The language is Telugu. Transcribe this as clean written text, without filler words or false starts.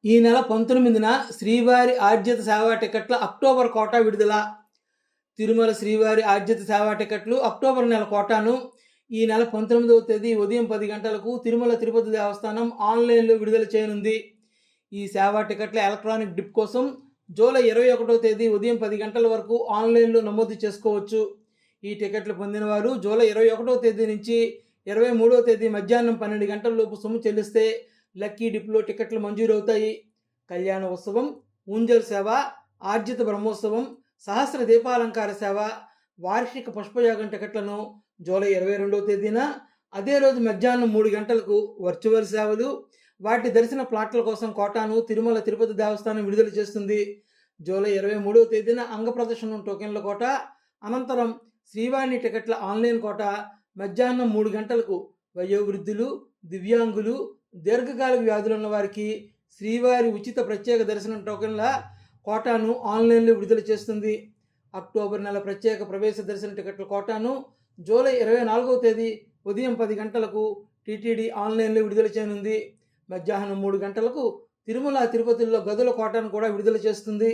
ఈ నెల 19న శ్రీవారి ఆర్జిత సేవా టికెట్ల అక్టోబర్ కోటా విడుదల. తిరుమల శ్రీవారి ఆర్జిత సేవా టికెట్లు అక్టోబర్ నెల కోటాను ఈ నెల 19వ తేదీ ఉదయం 10 గంటలకు తిరుమల తిరుపతి దేవస్థానం ఆన్లైన్లో విడుదల చేయనుంది. ఈ సేవా టికెట్ల ఎలక్ట్రానిక్ డిప్ కోసం జూలై 21వ తేదీ ఉదయం 10 గంటల వరకు ఆన్లైన్లో నమోదు చేసుకోవచ్చు. ఈ టికెట్లు పొందిన వారు జూలై 21వ తేదీ నుంచి 23వ తేదీ మధ్యాహ్నం 12 గంటల లోపు సొమ్ము చెల్లిస్తే లక్కీ డిప్లో టికెట్లు మంజూరవుతాయి. కళ్యాణ ఉత్సవం, ఊంజల్ సేవ, ఆర్జిత బ్రహ్మోత్సవం, సహస్ర దీపాలంకార సేవ, వార్షిక పుష్పయాగం టికెట్లను జూలై 22వ తేదీన అదే రోజు మధ్యాహ్నం 3 గంటలకు వర్చువల్ సేవలు, వాటి దర్శన ప్లాట్ల కోసం కోటాను తిరుమల తిరుపతి దేవస్థానం విడుదల చేస్తుంది. జూలై 23వ తేదీన అంగప్రదర్శనం టోకెన్ల కోట, అనంతరం శ్రీవాణి టికెట్ల ఆన్లైన్ కోట మధ్యాహ్నం 3 గంటలకు వయోవృద్ధులు, దివ్యాంగులు, దీర్ఘకాలిక వ్యాధులు ఉన్న వారికి శ్రీవారి ఉచిత ప్రత్యేక దర్శనం టోకెన్ల కోటాను ఆన్లైన్లో విడుదల చేస్తుంది. అక్టోబర్ నెల ప్రత్యేక ప్రవేశ దర్శన టికెట్ల కోటాను జూలై 24వ తేదీ ఉదయం 10 గంటలకు టీటీడీ ఆన్లైన్లో విడుదల చేయనుంది. మధ్యాహ్నం 3 గంటలకు తిరుమల తిరుపతిలో గదుల కోటాను కూడా విడుదల చేస్తుంది.